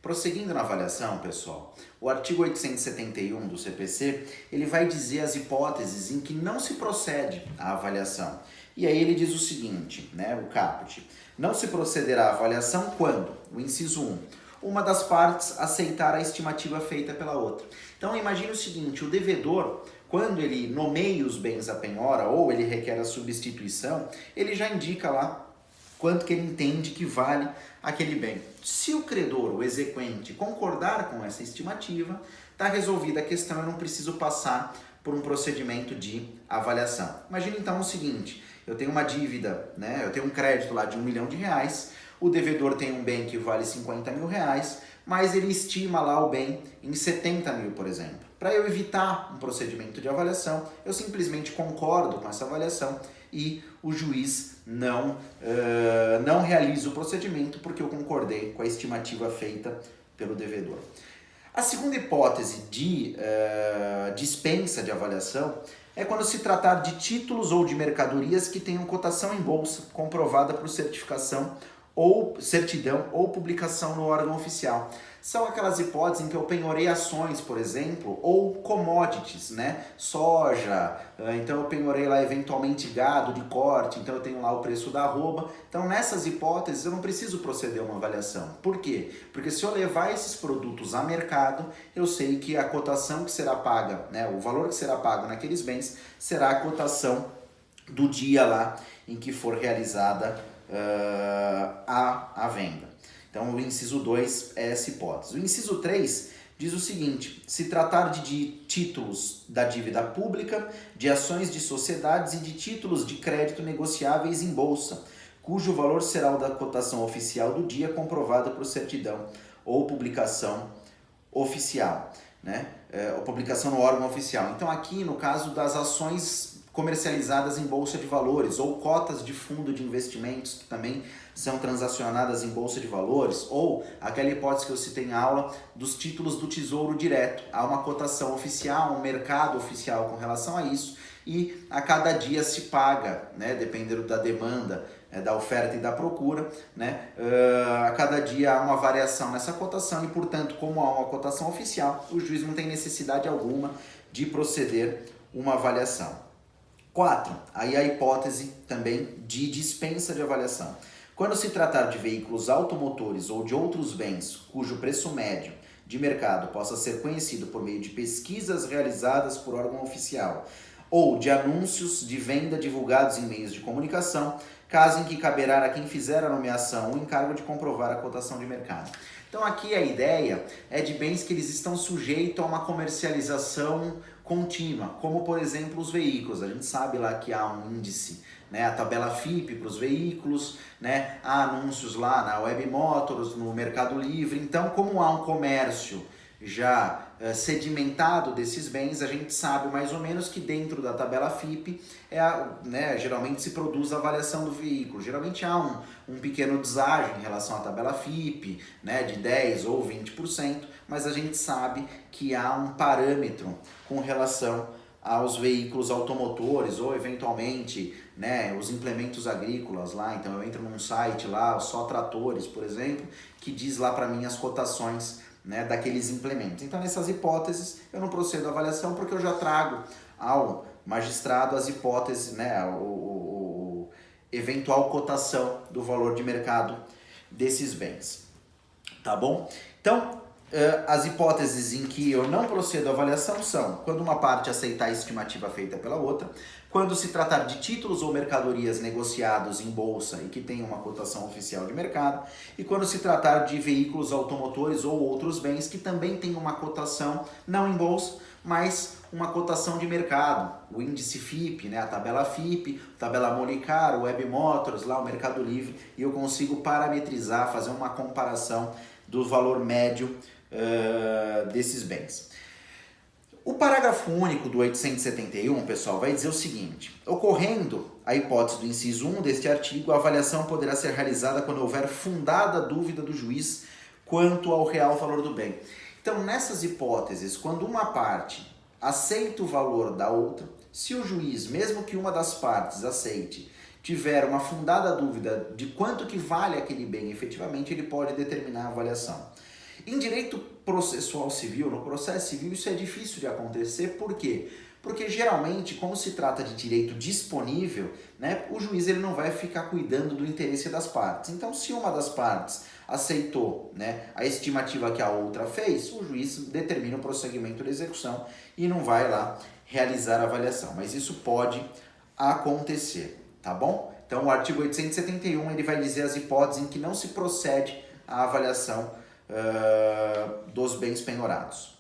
Prosseguindo na avaliação, pessoal, o artigo 871 do CPC, ele vai dizer as hipóteses em que não se procede à avaliação. E aí ele diz o seguinte, né, o caput: não se procederá à avaliação quando, o inciso 1, uma das partes aceitar a estimativa feita pela outra. Então imagine o seguinte, o devedor, quando ele nomeia os bens à penhora ou ele requer a substituição, ele já indica lá quanto que ele entende que vale aquele bem. Se o credor, o exequente, concordar com essa estimativa, está resolvida a questão, eu não preciso passar por um procedimento de avaliação. Imagina então o seguinte, eu tenho uma dívida, né? Eu tenho um crédito lá de R$1 milhão, o devedor tem um bem que vale R$50 mil, mas ele estima lá o bem em 70 mil, por exemplo. Para eu evitar um procedimento de avaliação, eu simplesmente concordo com essa avaliação e o juiz não realiza o procedimento porque eu concordei com a estimativa feita pelo devedor. A segunda hipótese de dispensa de avaliação é quando se tratar de títulos ou de mercadorias que tenham cotação em bolsa comprovada por certificação ou certidão ou publicação no órgão oficial. São aquelas hipóteses em que eu penhorei ações, por exemplo, ou commodities, né? Soja, então eu penhorei lá eventualmente gado de corte, então eu tenho lá o preço da arroba. Então nessas hipóteses eu não preciso proceder a uma avaliação. Por quê? Porque se eu levar esses produtos a mercado, eu sei que a cotação que será paga, né? O valor que será pago naqueles bens será a cotação do dia lá em que for realizada a venda. Então o inciso 2 é essa hipótese. O inciso 3 diz o seguinte: se tratar de títulos da dívida pública, de ações de sociedades e de títulos de crédito negociáveis em bolsa, cujo valor será o da cotação oficial do dia comprovada por certidão ou publicação oficial, né? Ou publicação no órgão oficial. Então aqui no caso das ações comercializadas em bolsa de valores ou cotas de fundo de investimentos que também são transacionadas em bolsa de valores, ou aquela hipótese que eu citei em aula dos títulos do Tesouro Direto. Há uma cotação oficial, um mercado oficial com relação a isso e a cada dia se paga, né, dependendo da demanda, da oferta e da procura, né, a cada dia há uma variação nessa cotação e, portanto, como há uma cotação oficial, o juiz não tem necessidade alguma de proceder uma avaliação. 4. Aí a hipótese também de dispensa de avaliação. Quando se tratar de veículos automotores ou de outros bens cujo preço médio de mercado possa ser conhecido por meio de pesquisas realizadas por órgão oficial ou de anúncios de venda divulgados em meios de comunicação, caso em que caberá a quem fizer a nomeação o encargo de comprovar a cotação de mercado. Então aqui a ideia é de bens que eles estão sujeitos a uma comercialização contínua, como por exemplo os veículos. A gente sabe lá que há um índice, né, a tabela FIPE para os veículos, né, há anúncios lá na Web Motors, no Mercado Livre. Então, como há um comércio já sedimentado desses bens, a gente sabe mais ou menos que dentro da tabela FIPE geralmente se produz a avaliação do veículo. Geralmente há um pequeno deságio em relação à tabela FIPE, né, de 10% ou 20%, mas a gente sabe que há um parâmetro com relação aos veículos automotores ou eventualmente, né, os implementos agrícolas lá. Então eu entro num site lá, só tratores, por exemplo, que diz lá para mim as cotações, né, daqueles implementos. Então nessas hipóteses eu não procedo à avaliação porque eu já trago ao magistrado as hipóteses, né, o eventual cotação do valor de mercado desses bens. Tá bom? Então as hipóteses em que eu não procedo à avaliação são quando uma parte aceitar a estimativa feita pela outra, quando se tratar de títulos ou mercadorias negociados em bolsa e que tenham uma cotação oficial de mercado, e quando se tratar de veículos automotores ou outros bens que também têm uma cotação não em bolsa, mas uma cotação de mercado, o índice FIPE, né, a tabela FIPE, a tabela Molicar, o Web Motors, lá o Mercado Livre, e eu consigo parametrizar, fazer uma comparação do valor médio desses bens. O parágrafo único do 871, pessoal, vai dizer o seguinte: ocorrendo a hipótese do inciso 1 deste artigo, a avaliação poderá ser realizada quando houver fundada dúvida do juiz quanto ao real valor do bem. Então, nessas hipóteses, quando uma parte aceita o valor da outra, se o juiz, mesmo que uma das partes aceite, tiver uma fundada dúvida de quanto que vale aquele bem efetivamente, ele pode determinar a avaliação. Em direito processual civil, no processo civil, isso é difícil de acontecer, por quê? Porque geralmente, como se trata de direito disponível, né, o juiz ele não vai ficar cuidando do interesse das partes. Então, se uma das partes aceitou, né, a estimativa que a outra fez, o juiz determina o prosseguimento da execução e não vai lá realizar a avaliação. Mas isso pode acontecer, tá bom? Então, o artigo 871 ele vai dizer as hipóteses em que não se procede à avaliação dos bens penhorados.